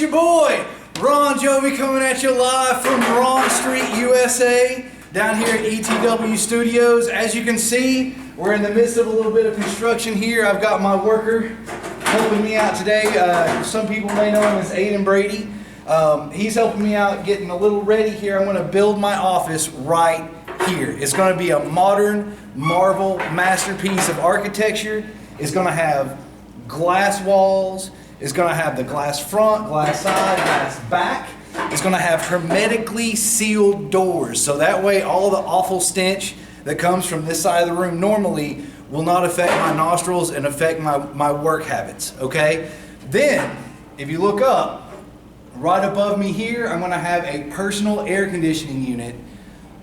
your boy, Ron Jovi, coming at you live from Ron Street, USA, down here at ETW Studios. As you can see, we're in the midst of a little bit of construction here. I've got my worker helping me out today. Some people may know him as Aidan, Brady. He's helping me out getting a little ready here. I'm going to build my office right here. It's going to be a modern marvel masterpiece of architecture. It's going to have glass walls. It's going to have the glass front, glass side, glass back. It's going to have hermetically sealed doors, so that way all the awful stench that comes from this side of the room normally will not affect my nostrils and affect my work habits, okay? Then, if you look up, right above me here, I'm going to have a personal air conditioning unit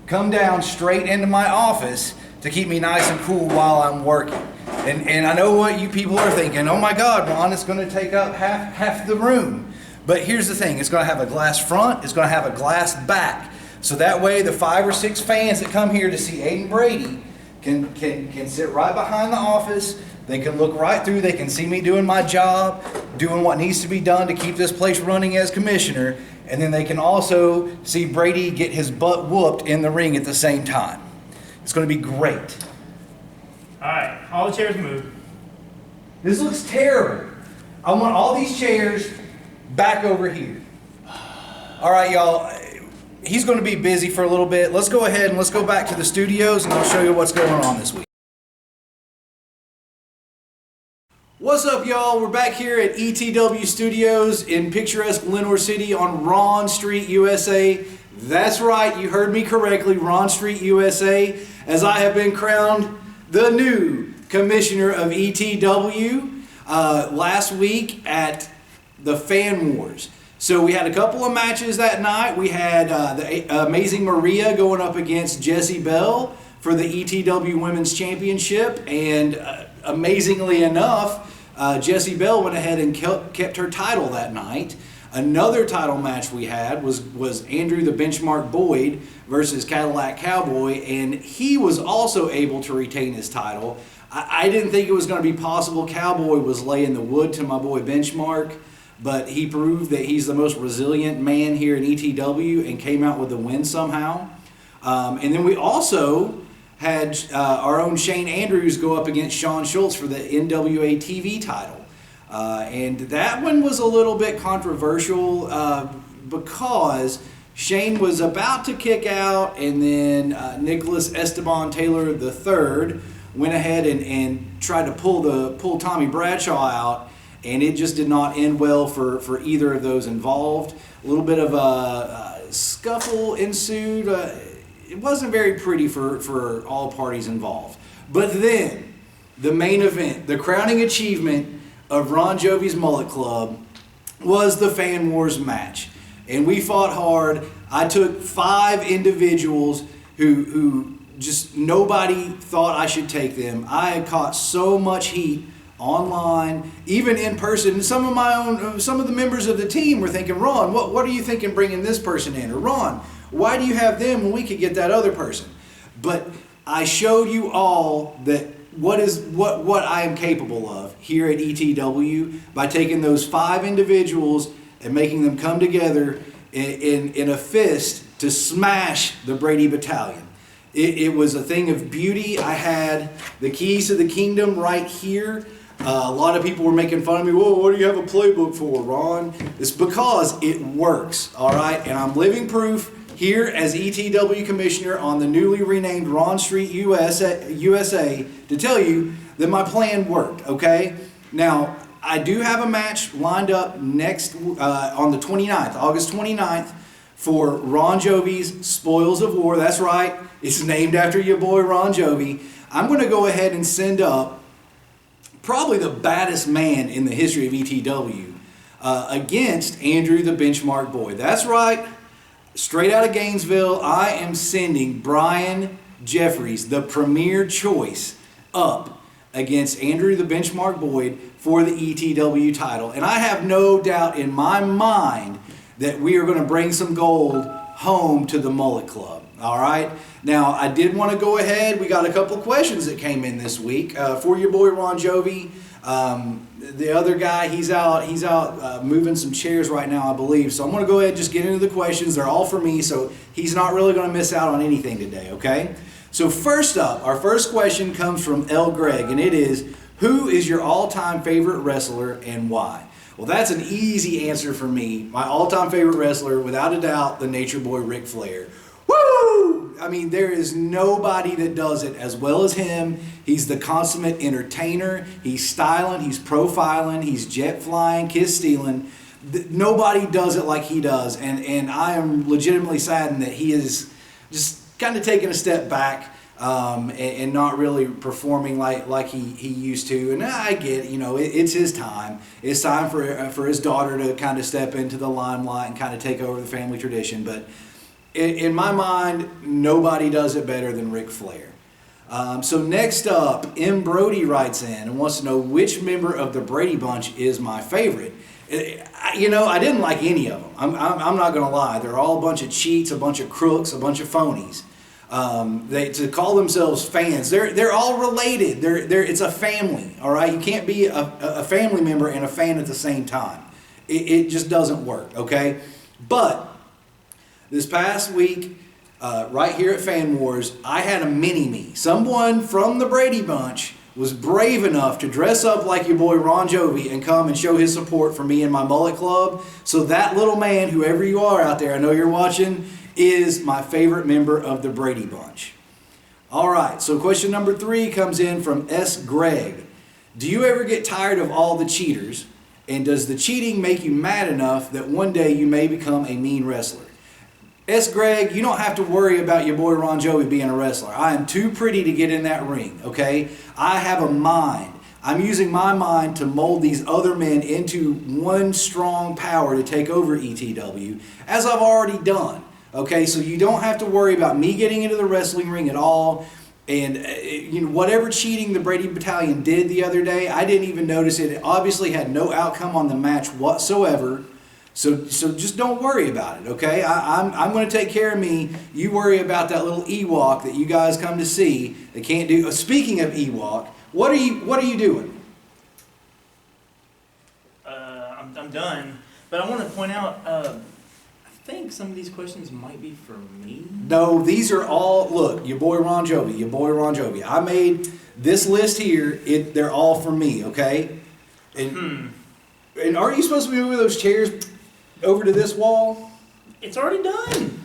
come down straight into my office to keep me nice and cool while I'm working. And I know what you people are thinking, oh my God, Ron, it's going to take up half the room. But here's the thing, it's going to have a glass front, it's going to have a glass back. So that way the 5 or 6 fans that come here to see Aidan Brady can sit right behind the office. They can look right through, they can see me doing my job, doing what needs to be done to keep this place running as commissioner. And then they can also see Brady get his butt whooped in the ring at the same time. It's going to be great. All right, all the chairs move. This looks terrible. I want all these chairs back over here. All right, y'all. He's going to be busy for a little bit. Let's go ahead and let's go back to the studios and I'll show you what's going on this week. What's up, y'all? We're back here at ETW Studios in picturesque Lenoir City on Ron Street, USA. That's right, you heard me correctly, Ron Street, USA, as I have been crowned the new commissioner of ETW last week at the FanWars. So we had a couple of matches that night. We had the Amazing Maria going up against Jessie Bell for the ETW Women's Championship, and amazingly enough, Jessie Bell went ahead and kept her title that night. Another title match we had was Andrew the Benchmark Boyd versus Cadillac Cowboy, and he was also able to retain his title. I didn't think it was going to be possible. Cowboy was laying the wood to my boy Benchmark, but he proved that he's the most resilient man here in ETW and came out with the win somehow. And then we also had our own Shane Andrews go up against Sean Schultz for the NWA TV title. And that one was a little bit controversial because Shane was about to kick out, and then Nicholas Esteban Taylor III went ahead and tried to pull Tommy Bradshaw out, and it just did not end well for either of those involved. A little bit of a scuffle ensued. It wasn't very pretty for all parties involved. But then, the main event, the crowning achievement of Ron Jovi's Mullet Club was the FanWars match. And we fought hard. I took 5 individuals who just nobody thought I should take them. I had caught so much heat online, even in person. Some of the members of the team were thinking, Ron, what are you thinking bringing this person in? Or Ron, why do you have them when we could get that other person? But I showed you all that what I am capable of here at ETW by taking those 5 individuals and making them come together in a fist to smash the Brady Battalion. It was a thing of beauty. I had the keys to the kingdom right here. A lot of people were making fun of me. Whoa, what do you have a playbook for, Ron? It's because it works, all right? And I'm living proof here as ETW Commissioner on the newly renamed Ron Street, USA, to tell you that my plan worked, okay? Now, I do have a match lined up next on the 29th, August 29th, for Ron Jovi's Spoils of War. That's right, it's named after your boy Ron Jovi. I'm going to go ahead and send up probably the baddest man in the history of ETW against Andrew the Benchmark Boyd. That's right. Straight out of Gainesville, I am sending Brian Jeffries, the premier choice, up against Andrew the Benchmark Boyd for the ETW title. And I have no doubt in my mind that we are going to bring some gold home to the Mullet Club. All right? Now, I did want to go ahead. We got a couple of questions that came in this week for your boy Ron Jovi. The other guy, he's out moving some chairs right now, I believe. So I'm going to go ahead and just get into the questions. They're all for me, so he's not really going to miss out on anything today, okay? So first up, our first question comes from L. Greg, and it is, who is your all-time favorite wrestler and why? Well, that's an easy answer for me. My all-time favorite wrestler, without a doubt, the Nature Boy Ric Flair. Woo! I mean, there is nobody that does it as well as him. He's the consummate entertainer. He's styling, he's profiling, he's jet flying, kiss stealing. Nobody does it like he does, and I am legitimately saddened that he is just kind of taking a step back and not really performing like he used to. And I get, it's his time. It's time for his daughter to kind of step into the limelight and kind of take over the family tradition. But in my mind, nobody does it better than Ric Flair. So next up, M. Brody writes in and wants to know which member of the Brady Bunch is my favorite. I didn't like any of them. I'm not going to lie. They're all a bunch of cheats, a bunch of crooks, a bunch of phonies. To call themselves fans, they're all related. It's a family, all right? You can't be a family member and a fan at the same time. It just doesn't work, okay? But this past week, right here at FanWars, I had a mini-me. Someone from the Brady Bunch was brave enough to dress up like your boy Ron Jovi and come and show his support for me and my mullet club. So that little man, whoever you are out there, I know you're watching, is my favorite member of the Brady Bunch. All right, so question number 3 comes in from S. Greg. Do you ever get tired of all the cheaters? And does the cheating make you mad enough that one day you may become a mean wrestler? S. Greg, you don't have to worry about your boy Ron Jovi being a wrestler. I am too pretty to get in that ring, okay? I have a mind. I'm using my mind to mold these other men into one strong power to take over ETW, as I've already done. Okay, so you don't have to worry about me getting into the wrestling ring at all. And whatever cheating the Brady Battalion did the other day, I didn't even notice it. It obviously had no outcome on the match whatsoever. So just don't worry about it, okay? I'm going to take care of me. You worry about that little Ewok that you guys come to see. They can't do. Speaking of Ewok, what are you doing? I'm done. But I want to point out, I think some of these questions might be for me. No, these are all, look, your boy Ron Jovi. I made this list here. They're all for me, okay? And aren't you supposed to be moving those chairs over to this wall? It's already done.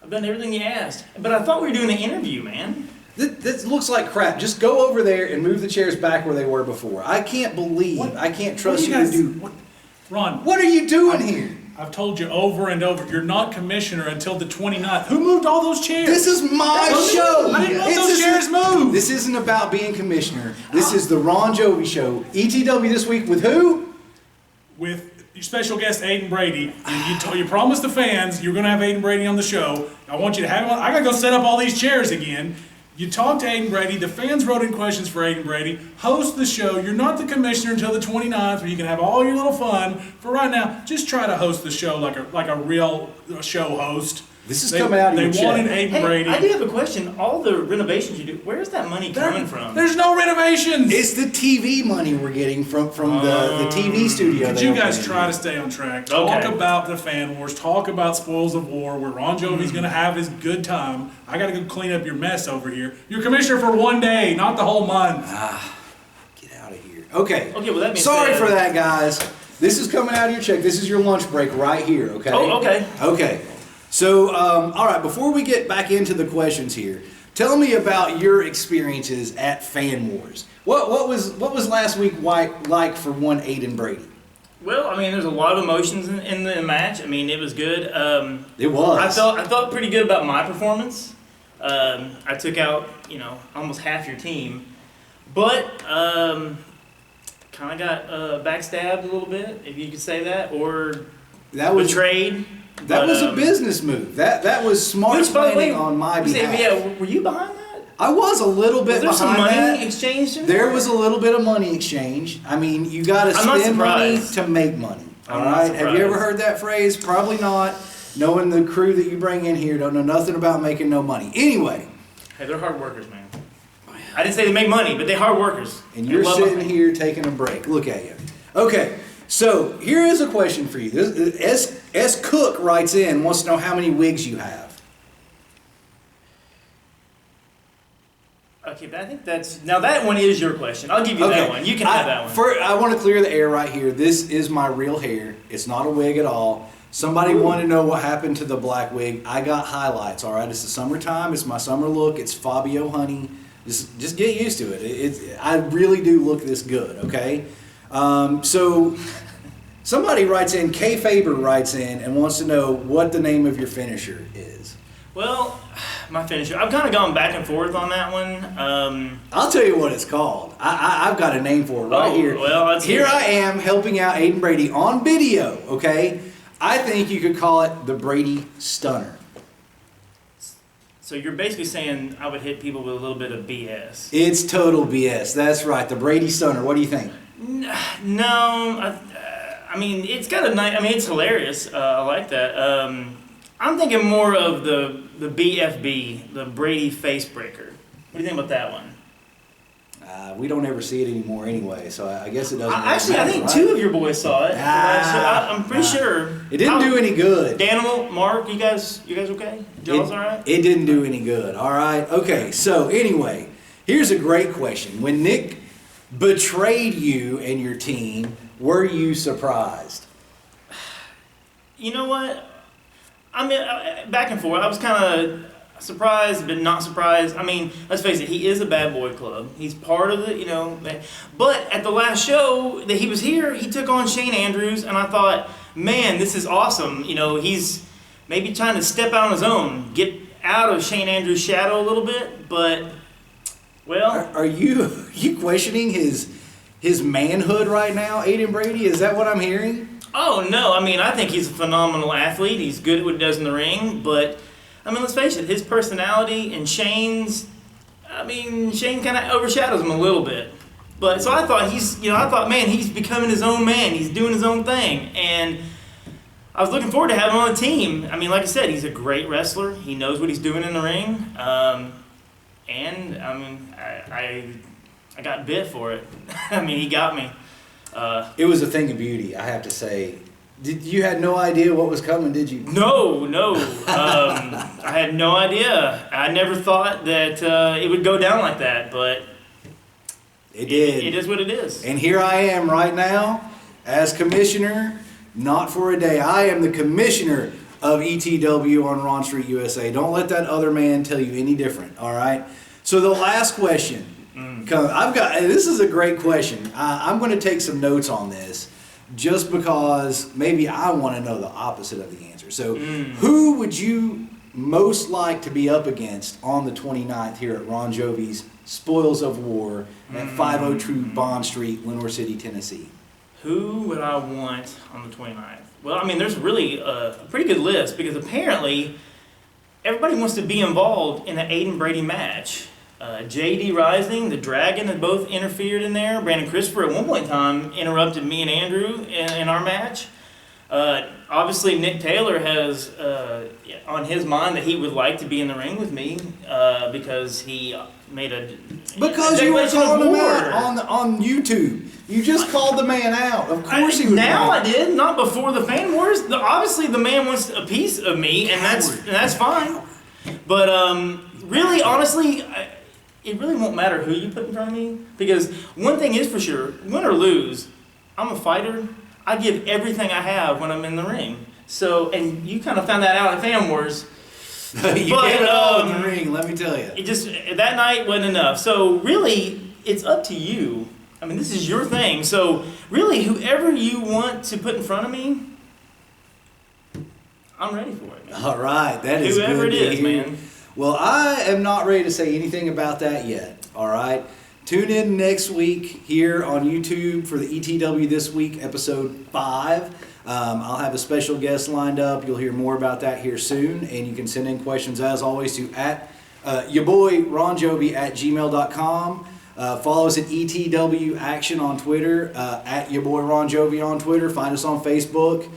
I've done everything you asked. But I thought we were doing an interview, man. This looks like crap. Just go over there and move the chairs back where they were before. I can't believe, I can't trust you to do. Ron, what are you doing here? I've told you over and over, you're not commissioner until the 29th. Who moved all those chairs? This is my show. I didn't want those chairs moved. This isn't about being commissioner. This is the Ron Jovi show. ETW this week with who? With your special guest, Aidan Brady. You promised the fans you're going to have Aidan Brady on the show. I want you to have him on. I got to go set up all these chairs again. You talked to Aidan Brady. The fans wrote in questions for Aidan Brady. Host the show. You're not the commissioner until the 29th, where you can have all your little fun. For right now, just try to host the show like a real show host. This is coming out of your check. They wanted Aidan Brady. I do have a question. All the renovations you do, where's that money coming from? There's no renovations. It's the TV money we're getting from the TV studio. Could you guys try to stay on track? Talk about the fan wars. Talk about Spoils of War, where Ron Jovi's going to have his good time. I got to go clean up your mess over here. You're commissioner for one day, not the whole month. Get out of here. Okay. Okay. Well, that means sorry for that, guys. This is coming out of your check. This is your lunch break right here. Okay. Oh, okay. Okay. So, all right, before we get back into the questions here, tell me about your experiences at FanWars. What was last week like for one Aidan Brady? Well, I mean, there's a lot of emotions in the match. I mean, it was good. It was. I felt pretty good about my performance. I took out, almost half your team, but kind of got backstabbed a little bit, if you could say that, or betrayed. That was a business move. That was smart planning on my behalf. Yeah, were you behind that? I was a little bit behind that. Was there some money exchanged in there? There was a little bit of money exchange. I mean, you got to spend money to make money. All right? Have you ever heard that phrase? Probably not. Knowing the crew that you bring in here, don't know nothing about making no money. Anyway. Hey, they're hard workers, man. I didn't say they make money, but they're hard workers. And you're love sitting money. here taking a break. Look at you. Okay, so here is a question for you. S. Cook writes in, wants to know how many wigs you have. Okay, but I think now that one is your question. I'll give you that one. You can have that one. I want to clear the air right here. This is my real hair. It's not a wig at all. Somebody wanted to know what happened to the black wig. I got highlights, all right? It's the summertime. It's my summer look. It's Fabio Honey. Just get used to it. I really do look this good, okay? So somebody writes in, Kay Faber writes in and wants to know what the name of your finisher is. Well, my finisher. I've kind of gone back and forth on that one. I'll tell you what it's called. I've got a name for it right here. Well, here I am helping out Aidan Brady on video, okay? I think you could call it the Brady Stunner. So you're basically saying I would hit people with a little bit of BS. It's total BS. That's right, the Brady Stunner. What do you think? No, I mean, it's got a nice, I mean, it's hilarious. I like that. I'm thinking more of the BFB, the Brady Face Breaker. What do you think about that one? We don't ever see it anymore anyway, so I guess it doesn't really Actually, matter, I think right? 2 of your boys saw it. I'm pretty sure. It didn't do any good. Danimal, Mark, you guys okay? Jaws all right? It didn't do any good, all right? Okay, so anyway, here's a great question. When Nick betrayed you and your team, were you surprised? You know what? I mean, back and forth. I was kind of surprised, but not surprised. I mean, let's face it, he is a bad boy club. He's part of it, you know. But at the last show that he was here, he took on Shane Andrews, and I thought, man, this is awesome. You know, he's maybe trying to step out on his own, get out of Shane Andrews' shadow a little bit, but, well. Are you questioning his manhood right now, Aidan Brady? Is that what I'm hearing? Oh, no. I mean, I think he's a phenomenal athlete. He's good at what he does in the ring, but I mean, let's face it, his personality and Shane's, I mean, Shane kind of overshadows him a little bit. But so I thought, man, he's becoming his own man. He's doing his own thing. And I was looking forward to having him on the team. I mean, like I said, he's a great wrestler. He knows what he's doing in the ring. And, I mean, I got bit for it. I mean, he got me. It was a thing of beauty, I have to say. You had no idea what was coming, did you? No. I had no idea. I never thought that it would go down like that, but it did. It is what it is. And here I am right now as commissioner, not for a day. I am the commissioner of ETW on Ron Street, USA. Don't let that other man tell you any different, all right? So the last question. This is a great question. I'm going to take some notes on this just because maybe I want to know the opposite of the answer. So who would you most like to be up against on the 29th here at Ron Jovi's Spoils of War at 502 Bond Street, Lenoir City, Tennessee? Who would I want on the 29th? Well, I mean, there's really a pretty good list because apparently everybody wants to be involved in the Aidan Brady match. JD Rising, the Dragon had both interfered in there. Brandon Christopher at one point in time interrupted me and Andrew in our match. Obviously, Nick Taylor has on his mind that he would like to be in the ring with me because he made a Because you were calling him out on YouTube. You just called the man out. Of course he was. Now I did, not before the FanWars. Obviously, the man wants a piece of me, and that's fine. But really, honestly, it really won't matter who you put in front of me because one thing is for sure: win or lose, I'm a fighter. I give everything I have when I'm in the ring. So, and you kind of found that out at FanWars. You gave it all in the ring, let me tell you. It just, that night wasn't enough. So really, it's up to you. I mean, this is your thing. So really, whoever you want to put in front of me, I'm ready for it, man. All right, that is whoever good it to is, hear. man. Well, I am not ready to say anything about that yet, all right? Tune in next week here on YouTube for the ETW This Week, episode 5. I'll have a special guest lined up. You'll hear more about that here soon. And you can send in questions, as always, to your boy ronjovi at gmail.com. Follow us at ETW Action on Twitter, at your boy Ron Jovi on Twitter. Find us on Facebook.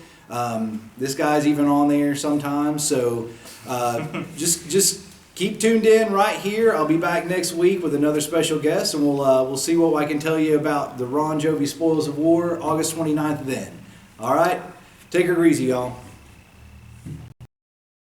This guy's even on there sometimes. So just keep tuned in right here. I'll be back next week with another special guest, and we'll see what I can tell you about the Ron Jovi Spoils of War, August 29th then. All right? Take her easy, y'all.